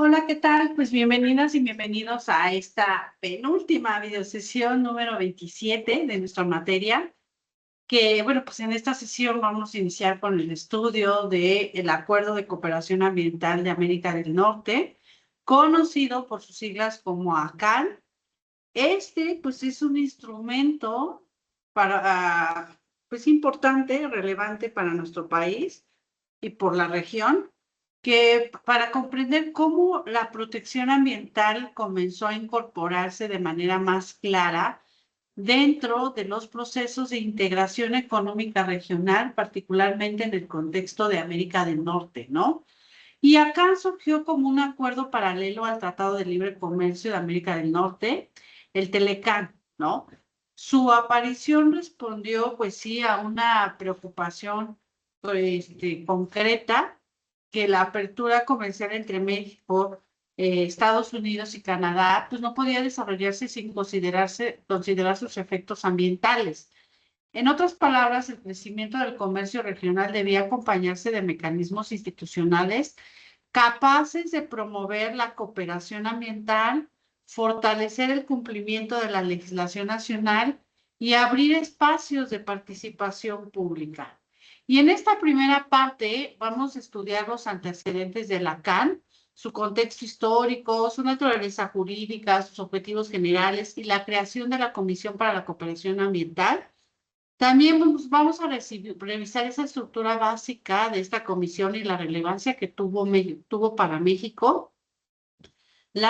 Hola, ¿qué tal? Pues bienvenidas y bienvenidos a esta penúltima videosesión número 27 de nuestra materia, que bueno, pues en esta sesión vamos a iniciar con el estudio del Acuerdo de Cooperación Ambiental de América del Norte, conocido por sus siglas como ACAN. Pues es un instrumento pues importante, relevante para nuestro país y por la región, que para comprender cómo la protección ambiental comenzó a incorporarse de manera más clara dentro de los procesos de integración económica regional, particularmente en el contexto de América del Norte, ¿no? Y acá surgió como un acuerdo paralelo al Tratado de Libre Comercio de América del Norte, el Telecán, ¿no? Su aparición respondió, pues sí, a una preocupación concreta, que la apertura comercial entre México, Estados Unidos y Canadá, pues no podía desarrollarse sin considerar sus efectos ambientales. En otras palabras, el crecimiento del comercio regional debía acompañarse de mecanismos institucionales capaces de promover la cooperación ambiental, fortalecer el cumplimiento de la legislación nacional y abrir espacios de participación pública. Y en esta primera parte vamos a estudiar los antecedentes de la CAN, su contexto histórico, su naturaleza jurídica, sus objetivos generales y la creación de la Comisión para la Cooperación Ambiental. También vamos a revisar esa estructura básica de esta comisión y la relevancia que tuvo para México. En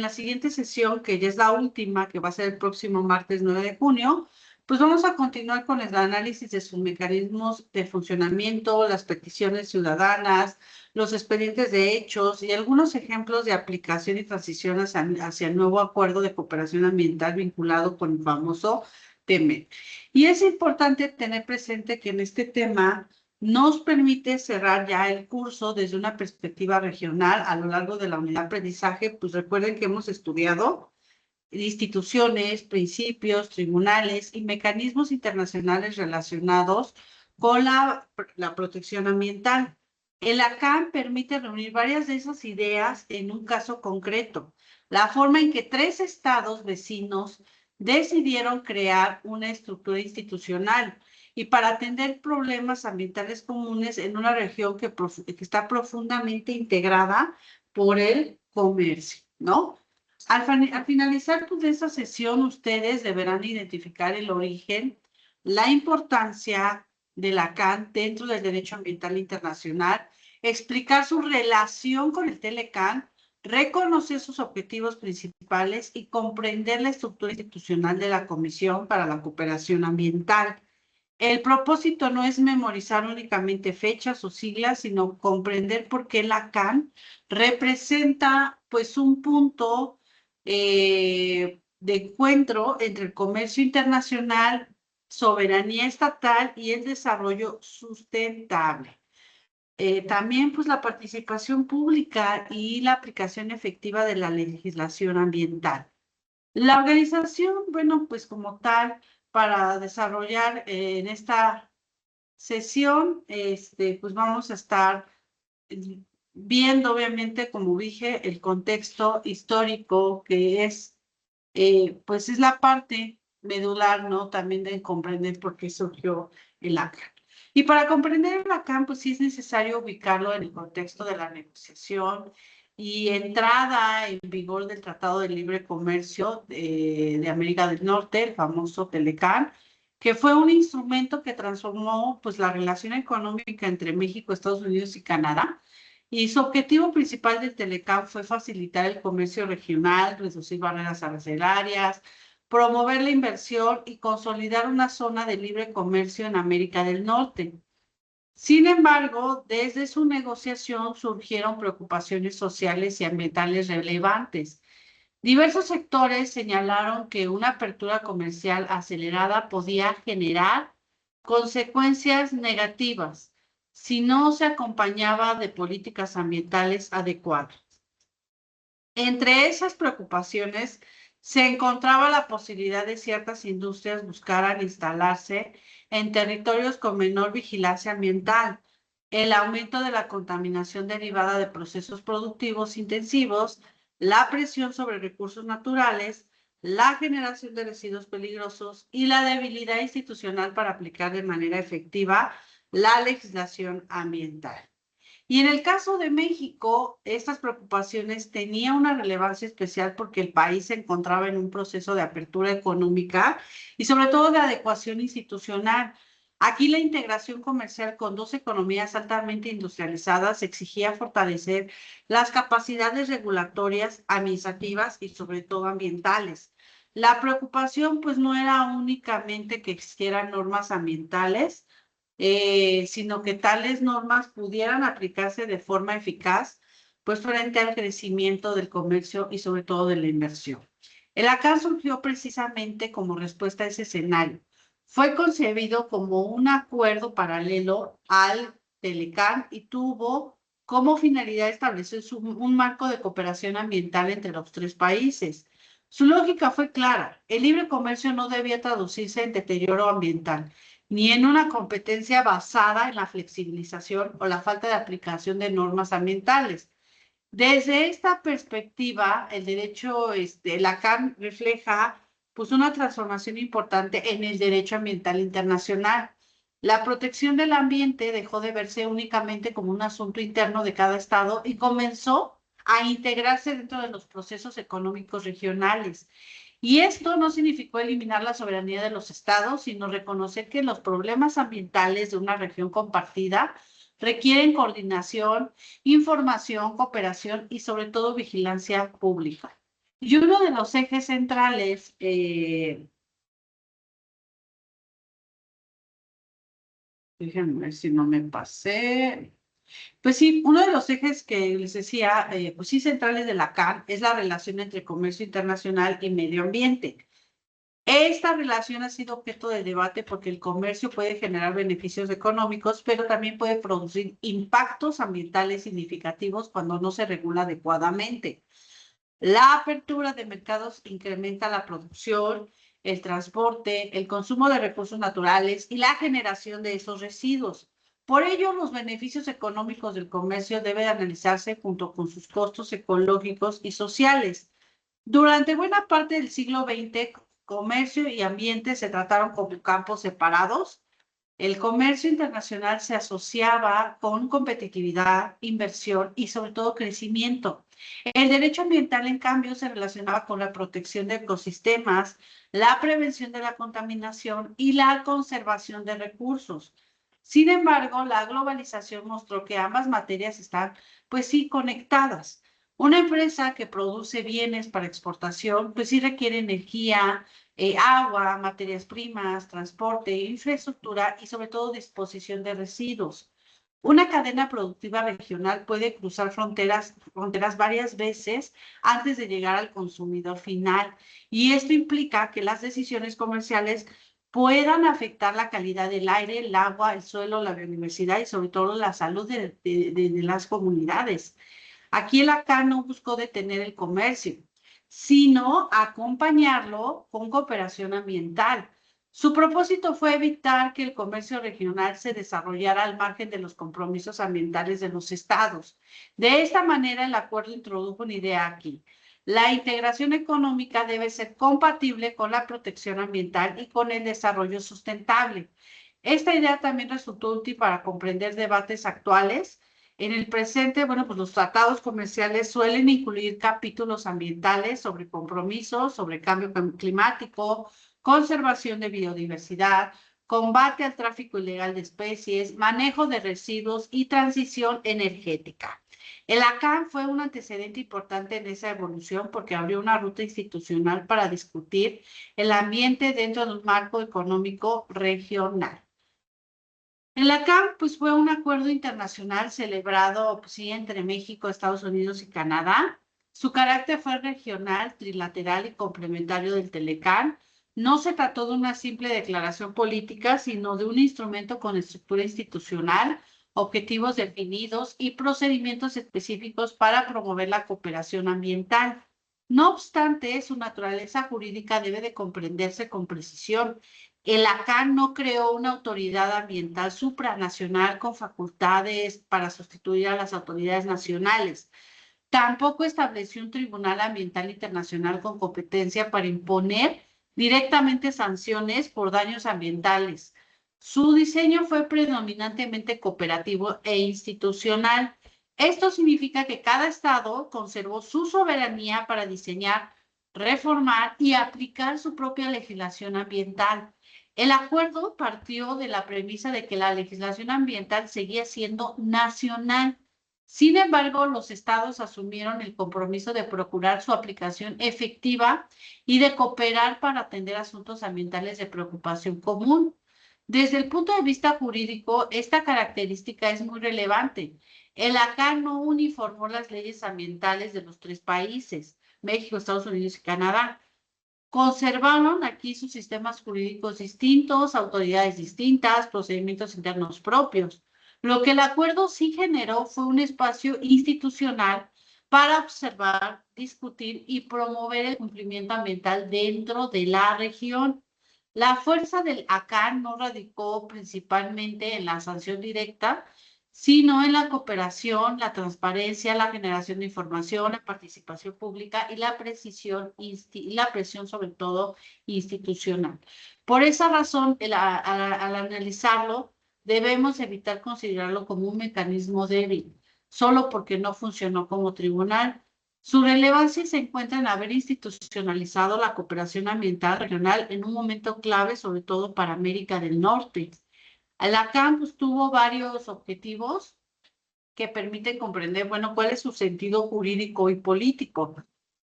la siguiente sesión, que ya es la última, que va a ser el próximo martes 9 de junio, pues vamos a continuar con el análisis de sus mecanismos de funcionamiento, las peticiones ciudadanas, los expedientes de hechos y algunos ejemplos de aplicación y transición hacia el nuevo acuerdo de cooperación ambiental vinculado con el famoso TEMEC. Y es importante tener presente que en este tema nos permite cerrar ya el curso desde una perspectiva regional a lo largo de la unidad de aprendizaje. Pues recuerden que hemos estudiado instituciones, principios, tribunales y mecanismos internacionales relacionados con la protección ambiental. El ACAN permite reunir varias de esas ideas en un caso concreto, la forma en que tres estados vecinos decidieron crear una estructura institucional y para atender problemas ambientales comunes en una región que está profundamente integrada por el comercio, ¿no? Al finalizar pues, de esa sesión, ustedes deberán identificar el origen, la importancia de la CAN dentro del derecho ambiental internacional, explicar su relación con el Telecán, reconocer sus objetivos principales y comprender la estructura institucional de la Comisión para la Cooperación Ambiental. El propósito no es memorizar únicamente fechas o siglas, sino comprender por qué la CAN representa pues un punto de encuentro entre el comercio internacional, soberanía estatal y el desarrollo sustentable. También pues la participación pública y la aplicación efectiva de la legislación ambiental. La organización, bueno, pues como tal, para desarrollar en esta sesión, pues vamos a estar eh, viendo, obviamente, como dije, el contexto histórico que pues es la parte medular, ¿no? También de comprender por qué surgió el ACAN. Y para comprender el ACAN, pues sí es necesario ubicarlo en el contexto de la negociación y entrada en vigor del Tratado de Libre Comercio de América del Norte, el famoso TELECAN, que fue un instrumento que transformó pues la relación económica entre México, Estados Unidos y Canadá. Y su objetivo principal del Telecán fue facilitar el comercio regional, reducir barreras arancelarias, promover la inversión y consolidar una zona de libre comercio en América del Norte. Sin embargo, desde su negociación surgieron preocupaciones sociales y ambientales relevantes. Diversos sectores señalaron que una apertura comercial acelerada podía generar consecuencias negativas si no se acompañaba de políticas ambientales adecuadas. Entre esas preocupaciones se encontraba la posibilidad de ciertas industrias buscaran instalarse en territorios con menor vigilancia ambiental, el aumento de la contaminación derivada de procesos productivos intensivos, la presión sobre recursos naturales, la generación de residuos peligrosos y la debilidad institucional para aplicar de manera efectiva la legislación ambiental. Y en el caso de México, estas preocupaciones tenían una relevancia especial porque el país se encontraba en un proceso de apertura económica y sobre todo de adecuación institucional. Aquí la integración comercial con dos economías altamente industrializadas exigía fortalecer las capacidades regulatorias, administrativas y sobre todo ambientales. La preocupación pues no era únicamente que existieran normas ambientales, sino que tales normas pudieran aplicarse de forma eficaz, pues frente al crecimiento del comercio y sobre todo de la inversión. El ACAN surgió precisamente como respuesta a ese escenario. Fue concebido como un acuerdo paralelo al Telecán y tuvo como finalidad establecer un marco de cooperación ambiental entre los tres países. Su lógica fue clara: el libre comercio no debía traducirse en deterioro ambiental, ni en una competencia basada en la flexibilización o la falta de aplicación de normas ambientales. Desde esta perspectiva, el derecho, la CAN refleja pues una transformación importante en el derecho ambiental internacional. La protección del ambiente dejó de verse únicamente como un asunto interno de cada estado y comenzó a integrarse dentro de los procesos económicos regionales. Y esto no significó eliminar la soberanía de los estados, sino reconocer que los problemas ambientales de una región compartida requieren coordinación, información, cooperación y sobre todo vigilancia pública. Y uno de los ejes centrales, déjenme ver si no me pasé. Pues sí, uno de los ejes que les decía, pues sí, centrales de la CAN es la relación entre comercio internacional y medio ambiente. Esta relación ha sido objeto de debate porque el comercio puede generar beneficios económicos, pero también puede producir impactos ambientales significativos cuando no se regula adecuadamente. La apertura de mercados incrementa la producción, el transporte, el consumo de recursos naturales y la generación de esos residuos. Por ello, los beneficios económicos del comercio deben analizarse junto con sus costos ecológicos y sociales. Durante buena parte del siglo XX, comercio y ambiente se trataron como campos separados. El comercio internacional se asociaba con competitividad, inversión y sobre todo crecimiento. El derecho ambiental, en cambio, se relacionaba con la protección de ecosistemas, la prevención de la contaminación y la conservación de recursos. Sin embargo, la globalización mostró que ambas materias están, pues sí, conectadas. Una empresa que produce bienes para exportación, pues sí requiere energía, agua, materias primas, transporte, infraestructura y sobre todo disposición de residuos. Una cadena productiva regional puede cruzar fronteras varias veces antes de llegar al consumidor final, y esto implica que las decisiones comerciales puedan afectar la calidad del aire, el agua, el suelo, la biodiversidad y sobre todo la salud de las comunidades. Aquí el ACA no buscó detener el comercio, sino acompañarlo con cooperación ambiental. Su propósito fue evitar que el comercio regional se desarrollara al margen de los compromisos ambientales de los estados. De esta manera, el acuerdo introdujo una idea aquí: la integración económica debe ser compatible con la protección ambiental y con el desarrollo sustentable. Esta idea también resultó útil para comprender debates actuales. En el presente, bueno, pues los tratados comerciales suelen incluir capítulos ambientales sobre compromisos, sobre cambio climático, conservación de biodiversidad, combate al tráfico ilegal de especies, manejo de residuos y transición energética. El ACAN fue un antecedente importante en esa evolución porque abrió una ruta institucional para discutir el ambiente dentro de un marco económico regional. El ACAN, pues fue un acuerdo internacional celebrado, pues, sí, entre México, Estados Unidos y Canadá. Su carácter fue regional, trilateral y complementario del Telecán. No se trató de una simple declaración política, sino de un instrumento con estructura institucional, objetivos definidos y procedimientos específicos para promover la cooperación ambiental. No obstante, su naturaleza jurídica debe de comprenderse con precisión. El ACAN no creó una autoridad ambiental supranacional con facultades para sustituir a las autoridades nacionales. Tampoco estableció un tribunal ambiental internacional con competencia para imponer directamente sanciones por daños ambientales. Su diseño fue predominantemente cooperativo e institucional. Esto significa que cada estado conservó su soberanía para diseñar, reformar y aplicar su propia legislación ambiental. El acuerdo partió de la premisa de que la legislación ambiental seguía siendo nacional. Sin embargo, los estados asumieron el compromiso de procurar su aplicación efectiva y de cooperar para atender asuntos ambientales de preocupación común. Desde el punto de vista jurídico, esta característica es muy relevante. El ACAN no uniformó las leyes ambientales de los tres países, México, Estados Unidos y Canadá. Conservaron aquí sus sistemas jurídicos distintos, autoridades distintas, procedimientos internos propios. Lo que el acuerdo sí generó fue un espacio institucional para observar, discutir y promover el cumplimiento ambiental dentro de la región. La fuerza del ACAN no radicó principalmente en la sanción directa, sino en la cooperación, la transparencia, la generación de información, la participación pública y la precisión y la presión sobre todo institucional. Por esa razón, al analizarlo, debemos evitar considerarlo como un mecanismo débil, solo porque no funcionó como tribunal. Su relevancia se encuentra en haber institucionalizado la cooperación ambiental regional en un momento clave, sobre todo para América del Norte. La campus tuvo varios objetivos que permiten comprender, bueno, cuál es su sentido jurídico y político.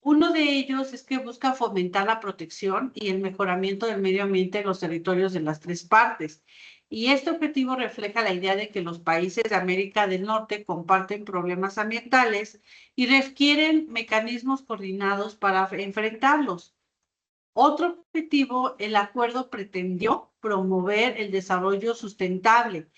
Uno de ellos es que busca fomentar la protección y el mejoramiento del medio ambiente en los territorios de las tres partes. Y este objetivo refleja la idea de que los países de América del Norte comparten problemas ambientales y requieren mecanismos coordinados para enfrentarlos. Otro objetivo, el acuerdo pretendió promover el desarrollo sustentable.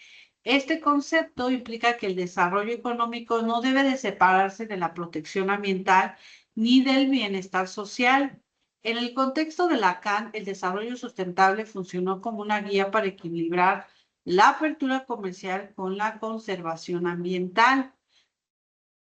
Este concepto implica que el desarrollo económico no debe de separarse de la protección ambiental ni del bienestar social. En el contexto de la CAN, el desarrollo sustentable funcionó como una guía para equilibrar la apertura comercial con la conservación ambiental.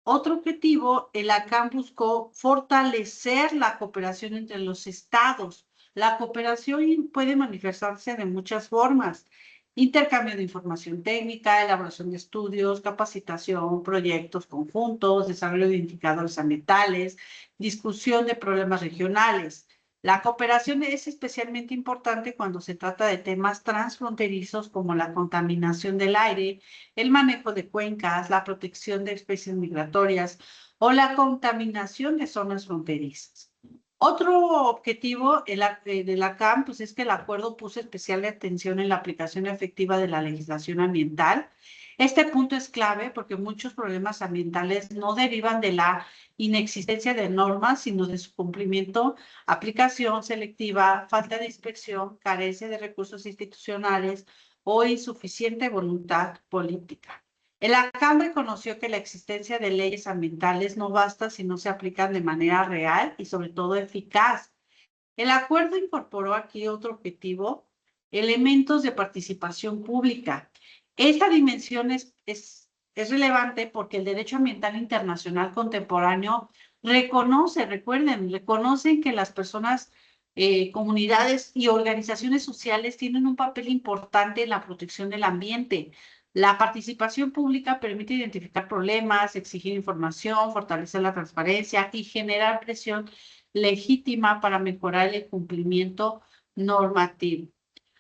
Otro objetivo, el ACAN buscó fortalecer la cooperación entre los estados. La cooperación puede manifestarse de muchas formas: intercambio de información técnica, elaboración de estudios, capacitación, proyectos conjuntos, desarrollo de indicadores ambientales, discusión de problemas regionales. La cooperación es especialmente importante cuando se trata de temas transfronterizos como la contaminación del aire, el manejo de cuencas, la protección de especies migratorias o la contaminación de zonas fronterizas. Otro objetivo de la CAM pues, es que el acuerdo puso especial atención en la aplicación efectiva de la legislación ambiental. Este punto es clave porque muchos problemas ambientales no derivan de la inexistencia de normas, sino de su cumplimiento, aplicación selectiva, falta de inspección, carencia de recursos institucionales o insuficiente voluntad política. El ACAM reconoció que la existencia de leyes ambientales no basta si no se aplican de manera real y sobre todo eficaz. El acuerdo incorporó aquí otro objetivo: elementos de participación pública. Esta dimensión es relevante porque el derecho ambiental internacional contemporáneo reconocen que las personas, comunidades y organizaciones sociales tienen un papel importante en la protección del ambiente. La participación pública permite identificar problemas, exigir información, fortalecer la transparencia y generar presión legítima para mejorar el cumplimiento normativo.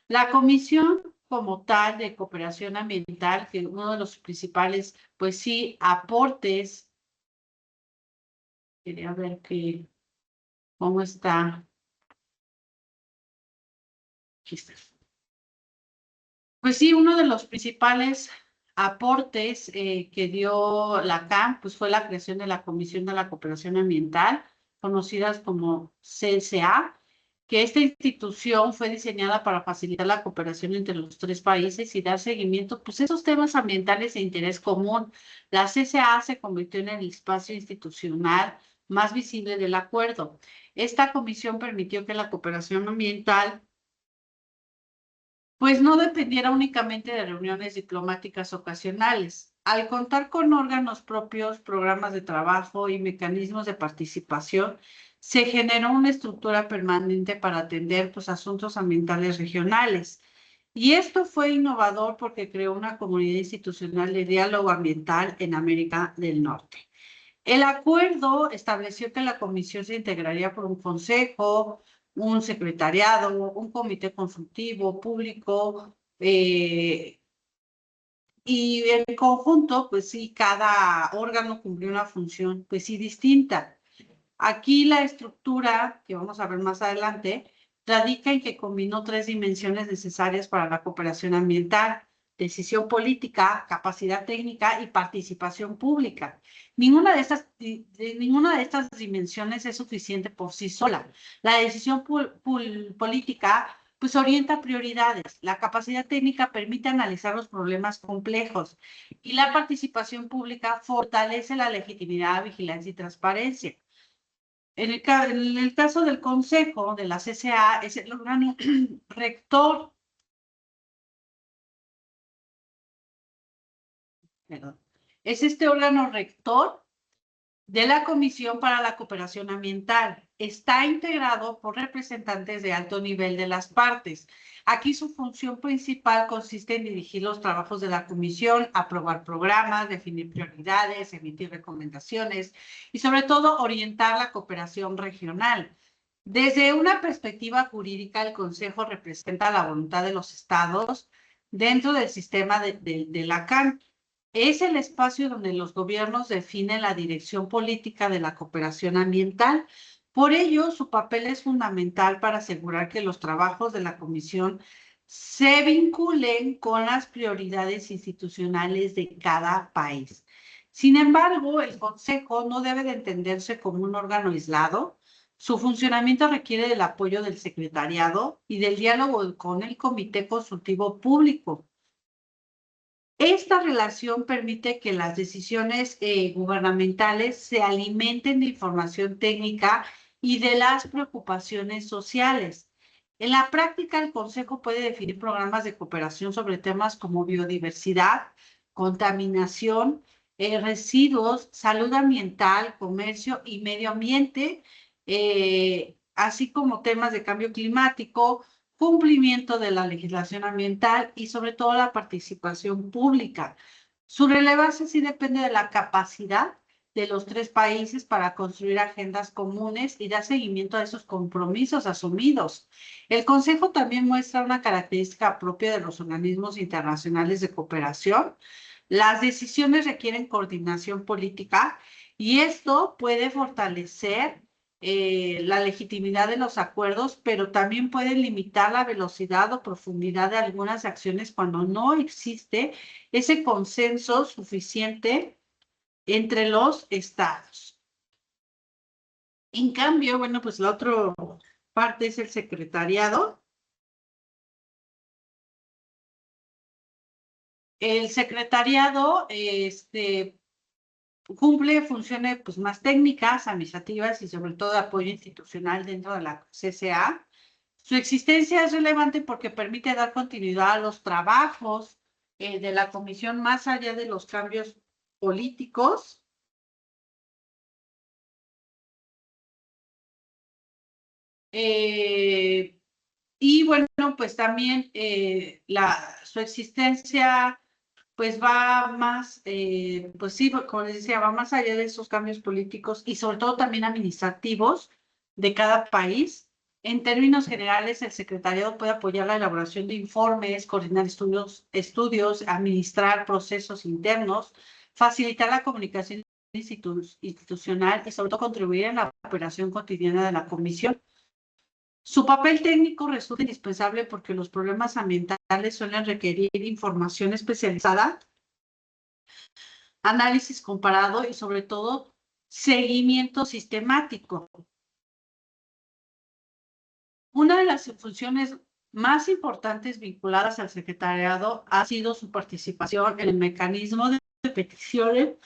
La Comisión como tal de Cooperación Ambiental, que uno de los principales, pues sí, aportes, quería ver cómo está. Aquí está. Pues sí, uno de los principales aportes que dio la CAM pues fue la creación de la Comisión de la Cooperación Ambiental, conocidas como CSA, que esta institución fue diseñada para facilitar la cooperación entre los tres países y dar seguimiento pues, a esos temas ambientales de interés común. La CSA se convirtió en el espacio institucional más visible del acuerdo. Esta comisión permitió que la cooperación ambiental pues no dependiera únicamente de reuniones diplomáticas ocasionales. Al contar con órganos propios, programas de trabajo y mecanismos de participación, se generó una estructura permanente para atender pues, asuntos ambientales regionales. Y esto fue innovador porque creó una comunidad institucional de diálogo ambiental en América del Norte. El acuerdo estableció que la comisión se integraría por un consejo, un secretariado, un comité consultivo público, y en conjunto, pues sí, cada órgano cumplió una función, pues sí, distinta. Aquí la estructura, que vamos a ver más adelante, radica en que combinó tres dimensiones necesarias para la cooperación ambiental: decisión política, capacidad técnica y participación pública. Ninguna de estas dimensiones es suficiente por sí sola. La decisión política pues orienta prioridades. La capacidad técnica permite analizar los problemas complejos y la participación pública fortalece la legitimidad, vigilancia y transparencia. En el caso del Consejo de la CCA, es el órgano rector, perdón, es este órgano rector de la Comisión para la Cooperación Ambiental. Está integrado por representantes de alto nivel de las partes. Aquí su función principal consiste en dirigir los trabajos de la comisión, aprobar programas, definir prioridades, emitir recomendaciones y sobre todo orientar la cooperación regional. Desde una perspectiva jurídica, el Consejo representa la voluntad de los estados dentro del sistema de la CAN. Es el espacio donde los gobiernos definen la dirección política de la cooperación ambiental. Por ello, su papel es fundamental para asegurar que los trabajos de la Comisión se vinculen con las prioridades institucionales de cada país. Sin embargo, el Consejo no debe de entenderse como un órgano aislado. Su funcionamiento requiere del apoyo del secretariado y del diálogo con el Comité Consultivo Público. Esta relación permite que las decisiones gubernamentales se alimenten de información técnica y de las preocupaciones sociales. En la práctica, el Consejo puede definir programas de cooperación sobre temas como biodiversidad, contaminación, residuos, salud ambiental, comercio y medio ambiente, así como temas de cambio climático, cumplimiento de la legislación ambiental y sobre todo la participación pública. Su relevancia sí depende de la capacidad de los tres países para construir agendas comunes y dar seguimiento a esos compromisos asumidos. El Consejo también muestra una característica propia de los organismos internacionales de cooperación. Las decisiones requieren coordinación política y esto puede fortalecer la legitimidad de los acuerdos, pero también pueden limitar la velocidad o profundidad de algunas acciones cuando no existe ese consenso suficiente entre los estados. En cambio, bueno, pues la otra parte es el secretariado. El secretariado, cumple funciones pues, más técnicas, administrativas y sobre todo de apoyo institucional dentro de la CCA. Su existencia es relevante porque permite dar continuidad a los trabajos de la comisión más allá de los cambios políticos. Y bueno, pues también su existencia pues va más, pues sí, como les decía, va más allá de esos cambios políticos y sobre todo también administrativos de cada país. En términos generales, el secretariado puede apoyar la elaboración de informes, coordinar estudios, administrar procesos internos, facilitar la comunicación institucional y sobre todo contribuir en la operación cotidiana de la comisión. Su papel técnico resulta indispensable porque los problemas ambientales suelen requerir información especializada, análisis comparado y sobre todo seguimiento sistemático. Una de las funciones más importantes vinculadas al secretariado ha sido su participación en el mecanismo de peticiones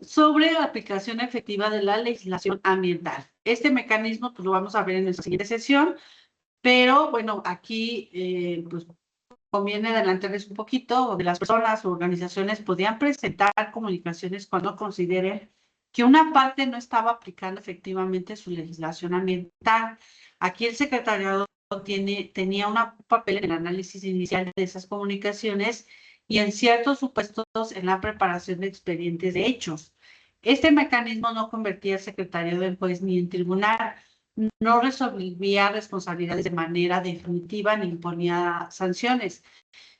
sobre la aplicación efectiva de la legislación ambiental. Este mecanismo pues, lo vamos a ver en nuestra siguiente sesión, pero bueno, aquí pues, conviene adelantarles un poquito, donde las personas o organizaciones podían presentar comunicaciones cuando consideren que una parte no estaba aplicando efectivamente su legislación ambiental. Aquí el secretariado tenía un papel en el análisis inicial de esas comunicaciones y en ciertos supuestos en la preparación de expedientes de hechos. Este mecanismo no convertía al secretariado en juez ni en tribunal, no resolvía responsabilidades de manera definitiva ni imponía sanciones.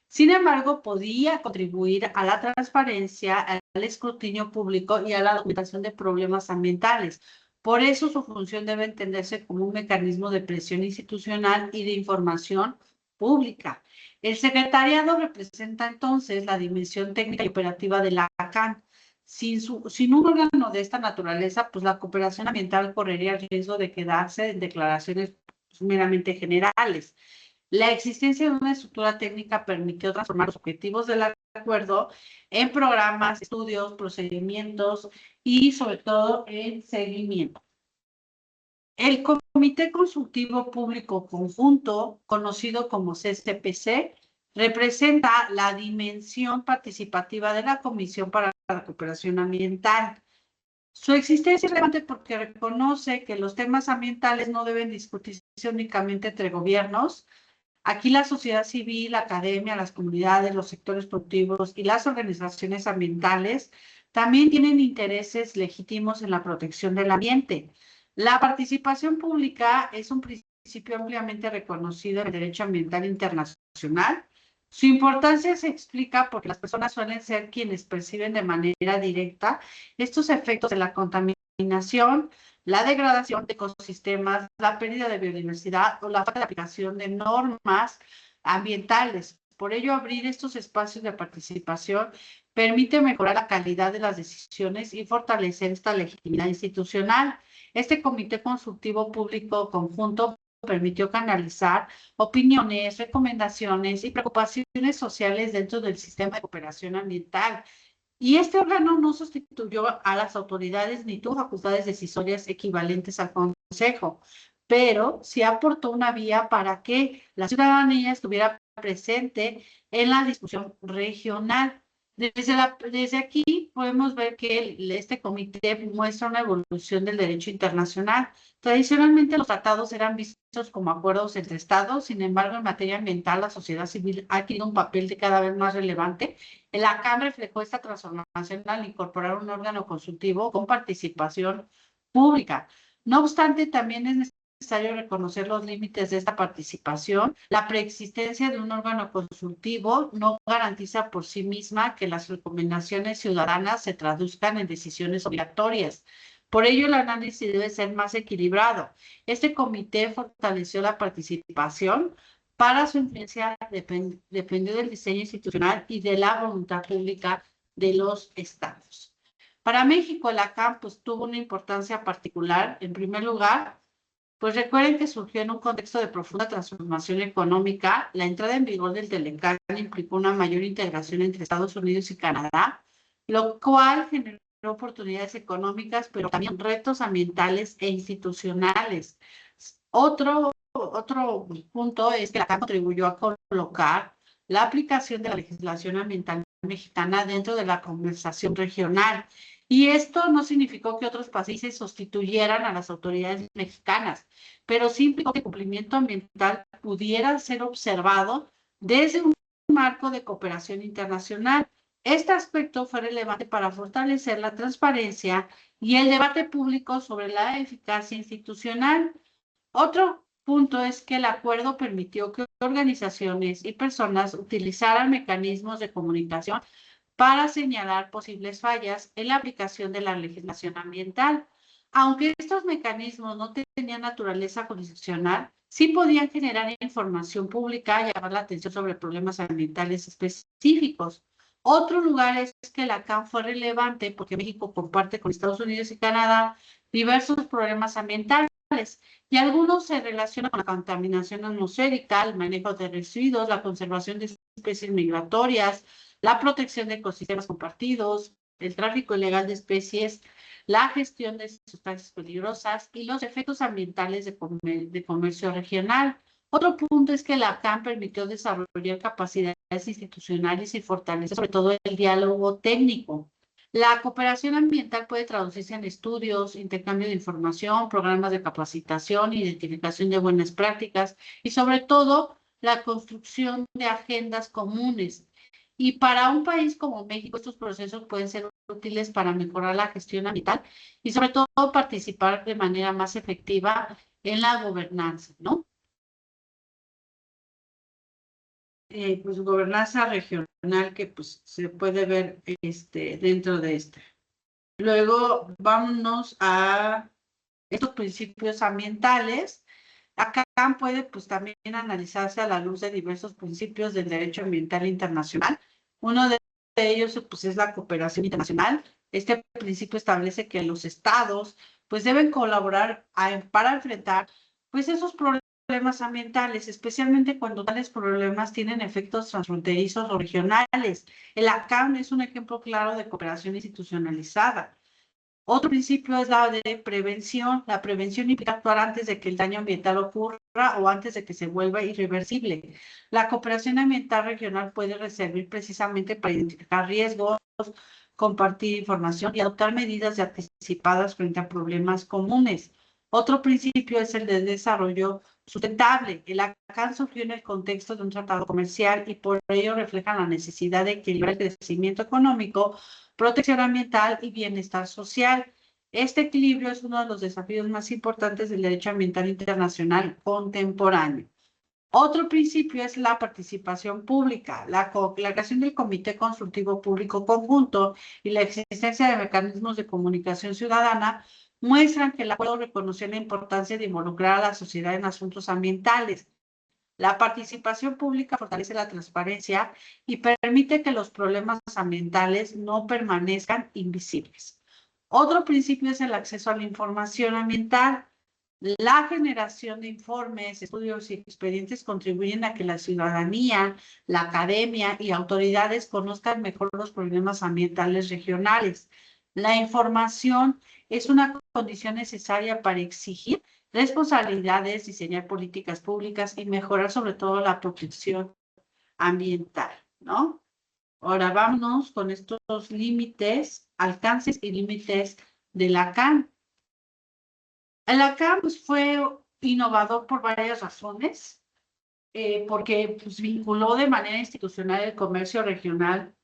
Sin embargo, podía contribuir a la transparencia, al escrutinio público y a la documentación de problemas ambientales. Por eso su función debe entenderse como un mecanismo de presión institucional y de información pública. El secretariado representa entonces la dimensión técnica y operativa de la CAN. Sin un órgano de esta naturaleza, pues la cooperación ambiental correría el riesgo de quedarse en declaraciones meramente generales. La existencia de una estructura técnica permitió transformar los objetivos del acuerdo en programas, estudios, procedimientos y sobre todo en seguimiento. El Comité Consultivo Público Conjunto, conocido como CCPC, representa la dimensión participativa de la Comisión para la Cooperación Ambiental. Su existencia es relevante porque reconoce que los temas ambientales no deben discutirse únicamente entre gobiernos. Aquí la sociedad civil, la academia, las comunidades, los sectores productivos y las organizaciones ambientales también tienen intereses legítimos en la protección del ambiente. La participación pública es un principio ampliamente reconocido en el derecho ambiental internacional. Su importancia se explica porque las personas suelen ser quienes perciben de manera directa estos efectos de la contaminación, la degradación de ecosistemas, la pérdida de biodiversidad o la falta de aplicación de normas ambientales. Por ello, abrir estos espacios de participación permite mejorar la calidad de las decisiones y fortalecer esta legitimidad institucional. Este Comité Consultivo Público Conjunto permitió canalizar opiniones, recomendaciones y preocupaciones sociales dentro del sistema de cooperación ambiental. Y este órgano no sustituyó a las autoridades ni tuvo facultades decisorias equivalentes al Consejo, pero sí aportó una vía para que la ciudadanía estuviera presente en la discusión regional. Desde aquí podemos ver que este comité muestra una evolución del derecho internacional. Tradicionalmente los tratados eran vistos como acuerdos entre estados, sin embargo en materia ambiental la sociedad civil ha tenido un papel cada vez más relevante. La CAN reflejó esta transformación al incorporar un órgano consultivo con participación pública. No obstante, también es necesario reconocer los límites de esta participación. La preexistencia de un órgano consultivo no garantiza por sí misma que las recomendaciones ciudadanas se traduzcan en decisiones obligatorias. Por ello, el análisis debe ser más equilibrado. Este comité fortaleció la participación. Para su influencia dependió del diseño institucional y de la voluntad pública de los estados. Para México, la CAN pues, tuvo una importancia particular. En primer lugar, pues recuerden que surgió en un contexto de profunda transformación económica. La entrada en vigor del Telecán implicó una mayor integración entre Estados Unidos y Canadá, lo cual generó oportunidades económicas, pero también retos ambientales e institucionales. Otro punto es que la CAN contribuyó a colocar la aplicación de la legislación ambiental mexicana dentro de la conversación regional. Y esto no significó que otros países sustituyeran a las autoridades mexicanas, pero sí implicó que el cumplimiento ambiental pudiera ser observado desde un marco de cooperación internacional. Este aspecto fue relevante para fortalecer la transparencia y el debate público sobre la eficacia institucional. Otro punto es que el acuerdo permitió que organizaciones y personas utilizaran mecanismos de comunicación para señalar posibles fallas en la aplicación de la legislación ambiental. Aunque estos mecanismos no tenían naturaleza jurisdiccional, sí podían generar información pública y llamar la atención sobre problemas ambientales específicos. Otro lugar es que la CAN fue relevante porque México comparte con Estados Unidos y Canadá diversos problemas ambientales y algunos se relacionan con la contaminación atmosférica, el manejo de residuos, la conservación de especies migratorias, la protección de ecosistemas compartidos, el tráfico ilegal de especies, la gestión de sustancias peligrosas y los efectos ambientales de comercio regional. Otro punto es que la CAN permitió desarrollar capacidades institucionales y fortalecer sobre todo el diálogo técnico. La cooperación ambiental puede traducirse en estudios, intercambio de información, programas de capacitación, identificación de buenas prácticas y sobre todo la construcción de agendas comunes. Y para un país como México, estos procesos pueden ser útiles para mejorar la gestión ambiental y sobre todo participar de manera más efectiva en la gobernanza, ¿no? Pues gobernanza regional que pues se puede ver dentro de esta. Luego vámonos a estos principios ambientales. Acá puede pues también analizarse a la luz de diversos principios del derecho ambiental internacional. Uno de ellos pues es la cooperación internacional. Este principio establece que los estados pues deben colaborar para enfrentar pues esos problemas ambientales, especialmente cuando tales problemas tienen efectos transfronterizos o regionales. El ACAM es un ejemplo claro de cooperación institucionalizada. Otro principio es la de prevención. La prevención implica actuar antes de que el daño ambiental ocurra o antes de que se vuelva irreversible. La cooperación ambiental regional puede servir precisamente para identificar riesgos, compartir información y adoptar medidas anticipadas frente a problemas comunes. Otro principio es el de desarrollo sustentable. El ACAN surgió en el contexto de un tratado comercial y por ello refleja la necesidad de equilibrar el crecimiento económico, protección ambiental y bienestar social. Este equilibrio es uno de los desafíos más importantes del derecho ambiental internacional contemporáneo. Otro principio es la participación pública. La creación del Comité Consultivo Público Conjunto y la existencia de mecanismos de comunicación ciudadana muestran que el acuerdo reconoció la importancia de involucrar a la sociedad en asuntos ambientales. La participación pública fortalece la transparencia y permite que los problemas ambientales no permanezcan invisibles. Otro principio es el acceso a la información ambiental. La generación de informes, estudios y expedientes contribuyen a que la ciudadanía, la academia y autoridades conozcan mejor los problemas ambientales regionales. La información es una condición necesaria para exigir responsabilidades, diseñar políticas públicas y mejorar sobre todo la protección ambiental, ¿no? Ahora vámonos con estos límites, alcances y límites de la CAN. La CAN pues, fue innovador por varias razones, porque pues, vinculó de manera institucional el comercio regional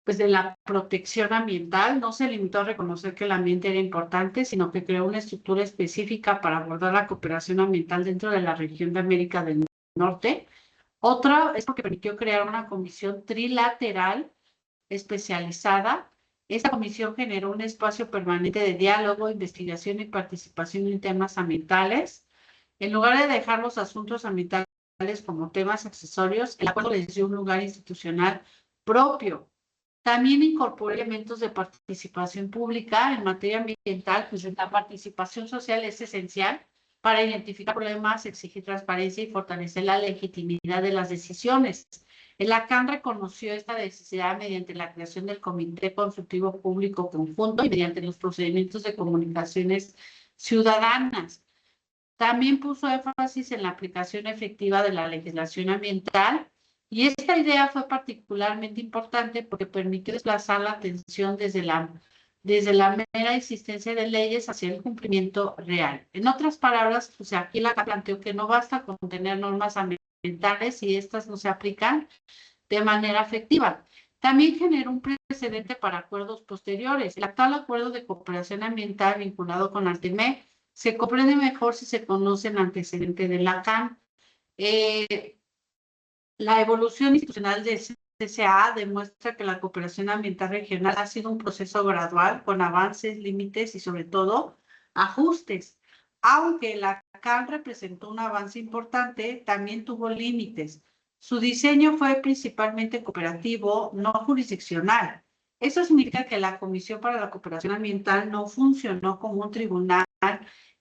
pues de la protección ambiental. No se limitó a reconocer que el ambiente era importante, sino que creó una estructura específica para abordar la cooperación ambiental dentro de la región de América del Norte. Otra es porque permitió crear una comisión trilateral especializada. Esta comisión generó un espacio permanente de diálogo, investigación y participación en temas ambientales. En lugar de dejar los asuntos ambientales como temas accesorios, el acuerdo les dio un lugar institucional propio. También incorporó elementos de participación pública en materia ambiental, pues la participación social es esencial para identificar problemas, exigir transparencia y fortalecer la legitimidad de las decisiones. El ACAN reconoció esta necesidad mediante la creación del Comité Consultivo Público Conjunto y mediante los procedimientos de comunicaciones ciudadanas. También puso énfasis en la aplicación efectiva de la legislación ambiental y esta idea fue particularmente importante porque permitió desplazar la atención desde la mera existencia de leyes hacia el cumplimiento real. En otras palabras, pues aquí la planteó que no basta con tener normas ambientales si estas no se aplican de manera efectiva. También generó un precedente para acuerdos posteriores. El actual acuerdo de cooperación ambiental vinculado con Artemé se comprende mejor si se conoce el antecedente de la CAN. La evolución institucional del CCA demuestra que la cooperación ambiental regional ha sido un proceso gradual con avances, límites y sobre todo ajustes. Aunque la CAN representó un avance importante, también tuvo límites. Su diseño fue principalmente cooperativo, no jurisdiccional. Eso significa que la Comisión para la Cooperación Ambiental no funcionó como un tribunal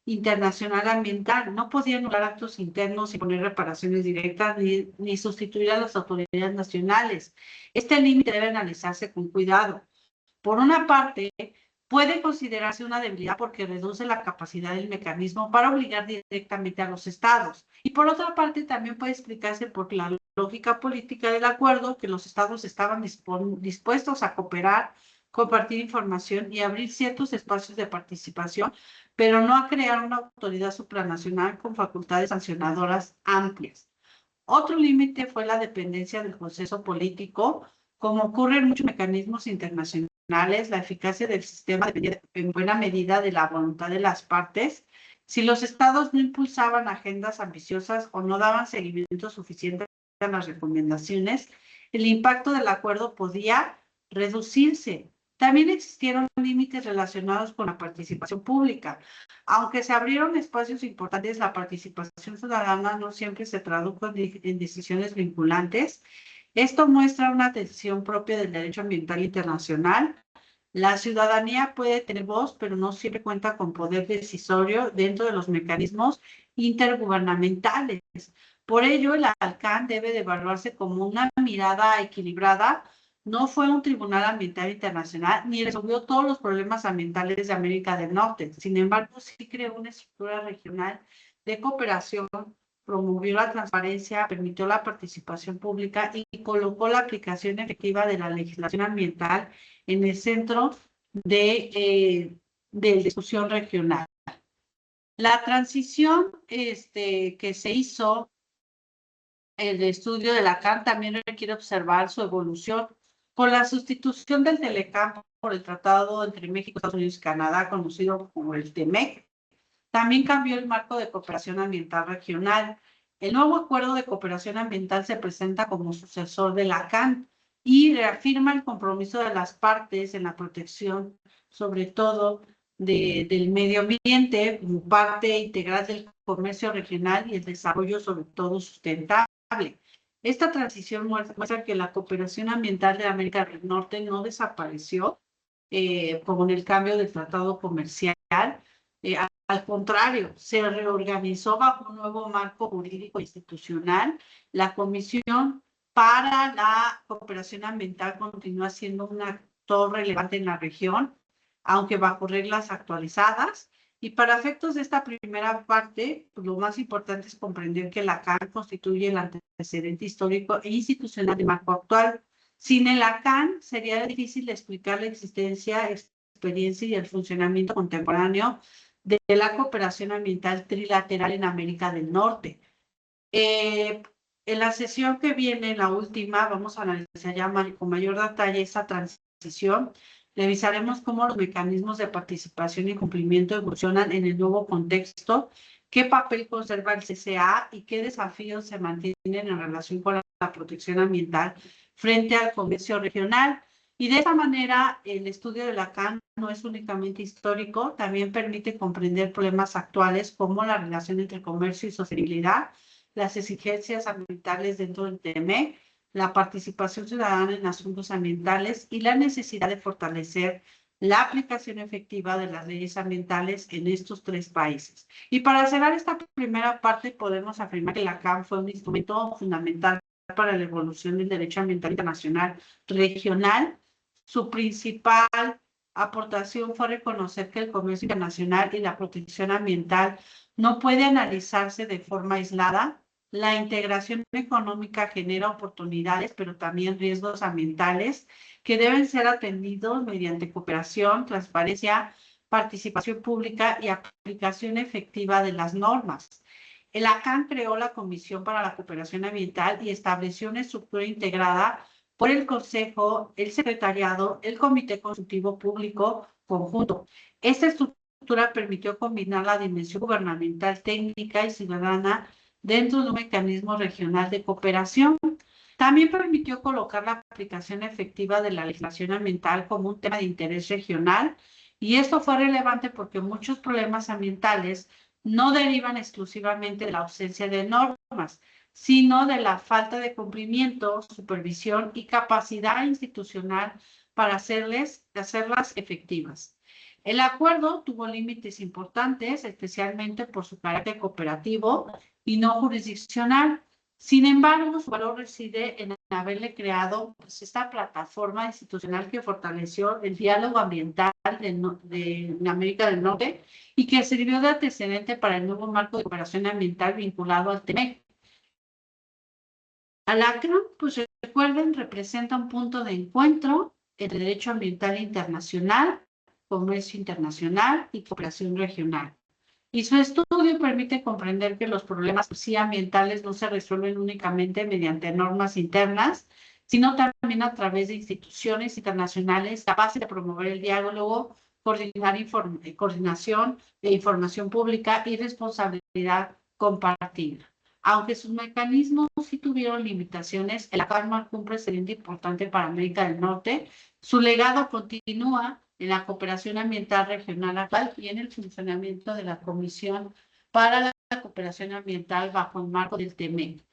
internacional ambiental. No podía anular actos internos y poner reparaciones directas ni sustituir a las autoridades nacionales. Este límite debe analizarse con cuidado. Por una parte, puede considerarse una debilidad porque reduce la capacidad del mecanismo para obligar directamente a los estados. Y por otra parte, también puede explicarse por la lógica política del acuerdo, que los estados estaban dispuestos a cooperar, compartir información y abrir ciertos espacios de participación, pero no a crear una autoridad supranacional con facultades sancionadoras amplias. Otro límite fue la dependencia del proceso político. Como ocurre en muchos mecanismos internacionales, la eficacia del sistema dependía en buena medida de la voluntad de las partes. Si los estados no impulsaban agendas ambiciosas o no daban seguimiento suficiente a las recomendaciones, el impacto del acuerdo podía reducirse. También existieron límites relacionados con la participación pública. Aunque se abrieron espacios importantes, la participación ciudadana no siempre se tradujo en decisiones vinculantes. Esto muestra una tensión propia del derecho ambiental internacional. La ciudadanía puede tener voz, pero no siempre cuenta con poder decisorio dentro de los mecanismos intergubernamentales. Por ello, el ALCAN debe de evaluarse como una mirada equilibrada. No fue un tribunal ambiental internacional ni resolvió todos los problemas ambientales de América del Norte. Sin embargo, sí creó una estructura regional de cooperación, promovió la transparencia, permitió la participación pública y colocó la aplicación efectiva de la legislación ambiental en el centro de discusión regional. La transición que se hizo, el estudio de la CAN, también requiere observar su evolución. Con la sustitución del Telecam por el tratado entre México, Estados Unidos y Canadá, conocido como el TEMEC, también cambió el marco de cooperación ambiental regional. El nuevo acuerdo de cooperación ambiental se presenta como sucesor de la CAN y reafirma el compromiso de las partes en la protección, sobre todo del medio ambiente, como parte integral del comercio regional y el desarrollo, sobre todo sustentable. Esta transición muestra que la cooperación ambiental de América del Norte no desapareció, como en el cambio del tratado comercial. Al contrario, se reorganizó bajo un nuevo marco jurídico institucional. La Comisión para la Cooperación Ambiental continúa siendo un actor relevante en la región, aunque bajo reglas actualizadas. Y para efectos de esta primera parte, pues lo más importante es comprender que la CAN constituye el antecedente histórico e institucional del marco actual. Sin el ACAN sería difícil explicar la existencia, experiencia y el funcionamiento contemporáneo de la cooperación ambiental trilateral en América del Norte. En la sesión que viene, la última, vamos a analizar ya con mayor detalle esa transición. Revisaremos cómo los mecanismos de participación y cumplimiento evolucionan en el nuevo contexto, qué papel conserva el CCA y qué desafíos se mantienen en relación con la protección ambiental frente al comercio regional. Y de esta manera, el estudio de la CAN no es únicamente histórico, también permite comprender problemas actuales como la relación entre comercio y sostenibilidad, las exigencias ambientales dentro del TEMEC, la participación ciudadana en asuntos ambientales y la necesidad de fortalecer la aplicación efectiva de las leyes ambientales en estos tres países. Y para cerrar esta primera parte, podemos afirmar que la CAN fue un instrumento fundamental para la evolución del derecho ambiental internacional regional. Su principal aportación fue reconocer que el comercio internacional y la protección ambiental no puede analizarse de forma aislada. La integración económica genera oportunidades, pero también riesgos ambientales que deben ser atendidos mediante cooperación, transparencia, participación pública y aplicación efectiva de las normas. El ACAN creó la Comisión para la Cooperación Ambiental y estableció una estructura integrada por el Consejo, el Secretariado, el Comité Consultivo Público Conjunto. Esta estructura permitió combinar la dimensión gubernamental, técnica y ciudadana dentro de un mecanismo regional de cooperación. También permitió colocar la aplicación efectiva de la legislación ambiental como un tema de interés regional, y esto fue relevante porque muchos problemas ambientales no derivan exclusivamente de la ausencia de normas, sino de la falta de cumplimiento, supervisión y capacidad institucional para hacerlas efectivas. El acuerdo tuvo límites importantes, especialmente por su carácter cooperativo y no jurisdiccional. Sin embargo, su valor reside en haberle creado pues, esta plataforma institucional que fortaleció el diálogo ambiental de América del Norte y que sirvió de antecedente para el nuevo marco de cooperación ambiental vinculado al TEMEC. ALACRA, pues recuerden, representa un punto de encuentro entre derecho ambiental internacional, comercio internacional y cooperación regional. Y su estudio permite comprender que los problemas ambientales no se resuelven únicamente mediante normas internas, sino también a través de instituciones internacionales capaces de promover el diálogo, coordinación de información pública y responsabilidad compartida. Aunque sus mecanismos sí tuvieron limitaciones, el ACAN marcó un precedente importante para América del Norte. Su legado continúa en la cooperación ambiental regional actual y en el funcionamiento de la Comisión para la Cooperación Ambiental bajo el marco del TEMEC.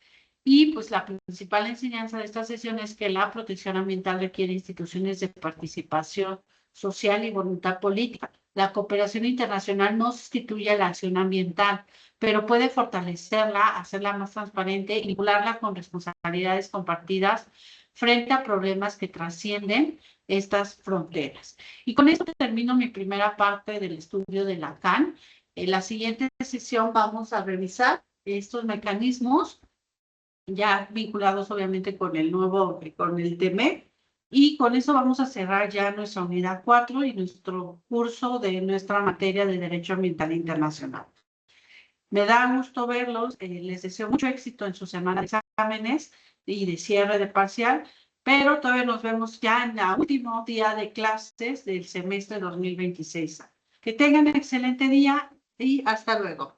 Y pues la principal enseñanza de esta sesión es que la protección ambiental requiere instituciones de participación social y voluntad política. La cooperación internacional no sustituye la acción ambiental, pero puede fortalecerla, hacerla más transparente y vincularla con responsabilidades compartidas frente a problemas que trascienden estas fronteras. Y con esto termino mi primera parte del estudio de la CAN. En la siguiente sesión vamos a revisar estos mecanismos ya vinculados obviamente con el nuevo, con el TEMEC, y con eso vamos a cerrar ya nuestra unidad 4 y nuestro curso de nuestra materia de Derecho Ambiental Internacional. Me da gusto verlos, les deseo mucho éxito en su semana de exámenes y de cierre de parcial, pero todavía nos vemos ya en el último día de clases del semestre 2026. Que tengan un excelente día y hasta luego.